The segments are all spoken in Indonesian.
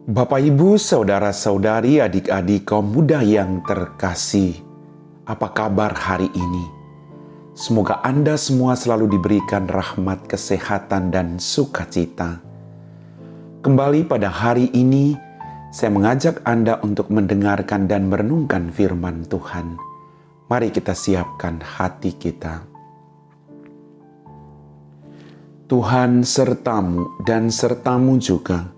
Bapak, Ibu, saudara-saudari, adik-adik kaum muda yang terkasih, apa kabar hari ini? Semoga Anda semua selalu diberikan rahmat, kesehatan, dan sukacita. Kembali pada hari ini, saya mengajak Anda untuk mendengarkan dan merenungkan firman Tuhan. Mari kita siapkan hati kita. Tuhan sertamu dan sertamu juga.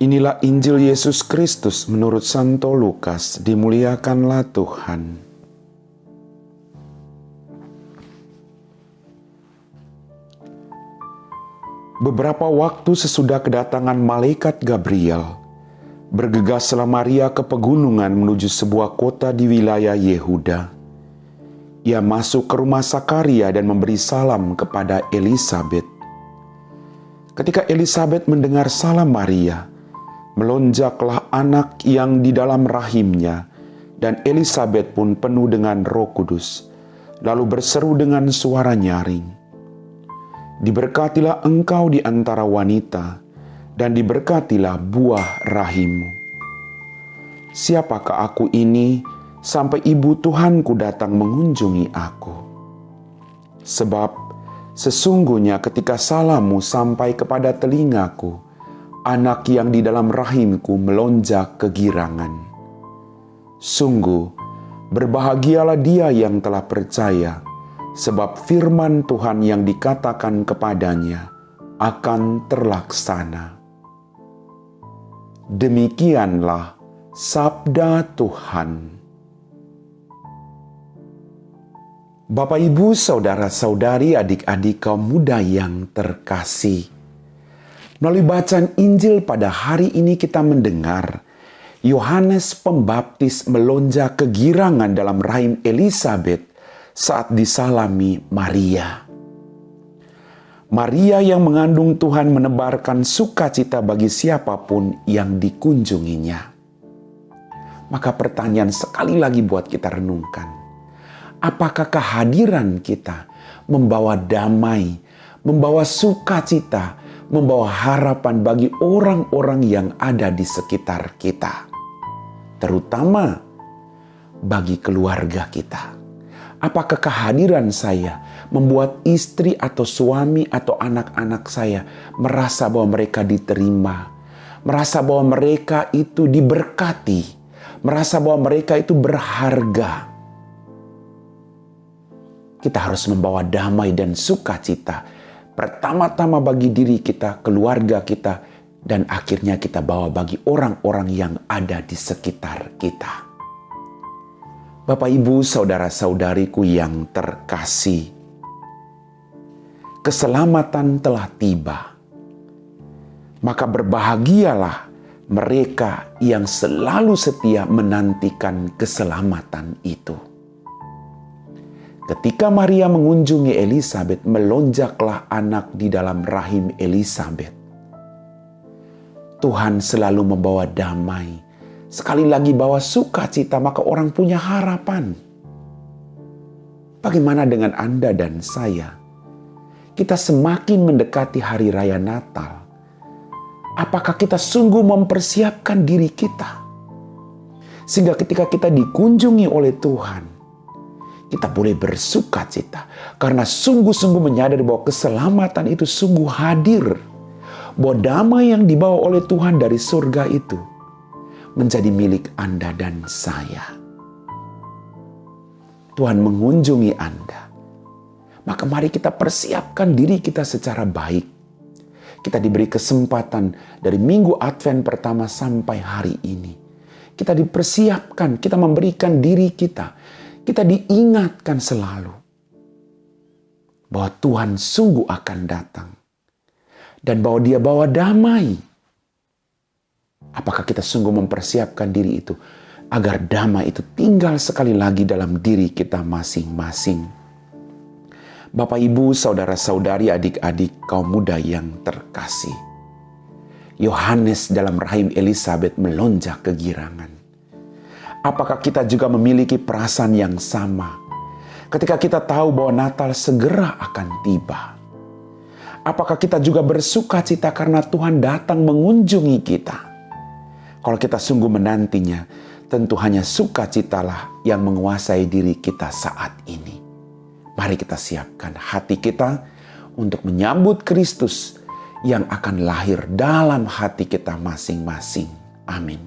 Inilah Injil Yesus Kristus menurut Santo Lukas. Dimuliakanlah Tuhan. Beberapa waktu sesudah kedatangan malaikat Gabriel, bergegaslah Maria ke pegunungan menuju sebuah kota di wilayah Yehuda. Ia masuk ke rumah Sakaria dan memberi salam kepada Elisabet. Ketika Elisabet mendengar salam Maria, melonjaklah anak yang di dalam rahimnya, dan Elisabet pun penuh dengan Roh Kudus, lalu berseru dengan suara nyaring, "Diberkatilah engkau di antara wanita, dan diberkatilah buah rahimmu. Siapakah aku ini sampai ibu Tuhanku datang mengunjungi aku? Sebab sesungguhnya ketika salammu sampai kepada telingaku, anak yang di dalam rahimku melonjak kegirangan. Sungguh, berbahagialah dia yang telah percaya, sebab firman Tuhan yang dikatakan kepadanya akan terlaksana." Demikianlah sabda Tuhan. Bapak, Ibu, saudara-saudari, adik-adik kaum muda yang terkasih, melalui bacaan Injil pada hari ini kita mendengar Yohanes Pembaptis melonjak kegirangan dalam rahim Elisabet saat disalami Maria. Maria yang mengandung Tuhan menebarkan sukacita bagi siapapun yang dikunjunginya. Maka pertanyaan sekali lagi buat kita renungkan. Apakah kehadiran kita membawa damai, membawa sukacita, membawa harapan bagi orang-orang yang ada di sekitar kita, terutama bagi keluarga kita? Apakah kehadiran saya membuat istri atau suami atau anak-anak saya merasa bahwa mereka diterima, merasa bahwa mereka itu diberkati, merasa bahwa mereka itu berharga? Kita harus membawa damai dan sukacita, pertama-tama bagi diri kita, keluarga kita, dan akhirnya kita bawa bagi orang-orang yang ada di sekitar kita. Bapak, Ibu, saudara-saudariku yang terkasih, keselamatan telah tiba. Maka berbahagialah mereka yang selalu setia menantikan keselamatan itu. Ketika Maria mengunjungi Elisabet, melonjaklah anak di dalam rahim Elisabet. Tuhan selalu membawa damai. Sekali lagi bawa sukacita, maka orang punya harapan. Bagaimana dengan Anda dan saya? Kita semakin mendekati hari raya Natal. Apakah kita sungguh mempersiapkan diri kita? Sehingga ketika kita dikunjungi oleh Tuhan, kita boleh bersukacita karena sungguh-sungguh menyadari bahwa keselamatan itu sungguh hadir. Bahwa damai yang dibawa oleh Tuhan dari surga itu menjadi milik Anda dan saya. Tuhan mengunjungi Anda. Maka mari kita persiapkan diri kita secara baik. Kita diberi kesempatan dari minggu Advent pertama sampai hari ini. Kita dipersiapkan, kita memberikan diri kita. Kita diingatkan selalu bahwa Tuhan sungguh akan datang dan bahwa Dia bawa damai. Apakah kita sungguh mempersiapkan diri itu agar damai itu tinggal sekali lagi dalam diri kita masing-masing? Bapak, Ibu, saudara-saudari, adik-adik kaum muda yang terkasih, Yohanes dalam rahim Elisabet melonjak kegirangan. Apakah kita juga memiliki perasaan yang sama ketika kita tahu bahwa Natal segera akan tiba? Apakah kita juga bersuka cita karena Tuhan datang mengunjungi kita? Kalau kita sungguh menantinya, tentu hanya sukacitalah yang menguasai diri kita saat ini. Mari kita siapkan hati kita untuk menyambut Kristus yang akan lahir dalam hati kita masing-masing. Amin.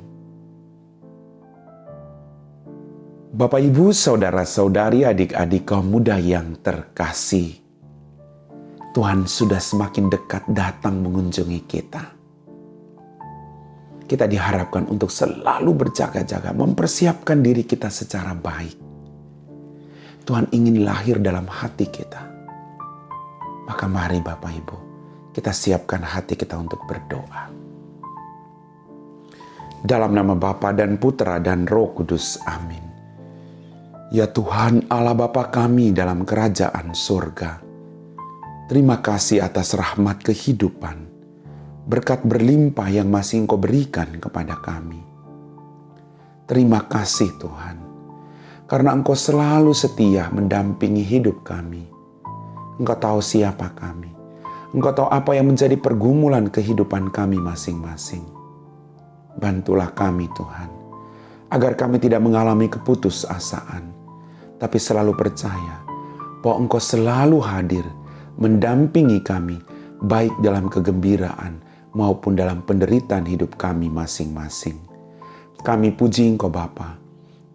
Bapak, Ibu, saudara-saudari, adik-adik kaum muda yang terkasih, Tuhan sudah semakin dekat datang mengunjungi kita. Kita diharapkan untuk selalu berjaga-jaga, mempersiapkan diri kita secara baik. Tuhan ingin lahir dalam hati kita. Maka mari Bapak Ibu, kita siapkan hati kita untuk berdoa. Dalam nama Bapa dan Putra dan Roh Kudus, amin. Ya Tuhan Allah Bapa kami dalam kerajaan surga, terima kasih atas rahmat kehidupan, berkat berlimpah yang masih Engkau berikan kepada kami. Terima kasih Tuhan, karena Engkau selalu setia mendampingi hidup kami. Engkau tahu siapa kami. Engkau tahu apa yang menjadi pergumulan kehidupan kami masing-masing. Bantulah kami Tuhan, agar kami tidak mengalami keputusasaan, tapi selalu percaya bahwa Engkau selalu hadir mendampingi kami, baik dalam kegembiraan maupun dalam penderitaan hidup kami masing-masing. Kami puji Engkau Bapa,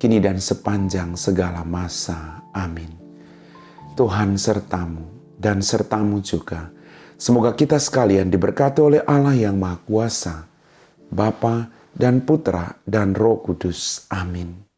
kini dan sepanjang segala masa. Amin. Tuhan sertamu dan sertamu juga. Semoga kita sekalian diberkati oleh Allah yang Maha Kuasa, Bapa dan Putra dan Roh Kudus. Amin.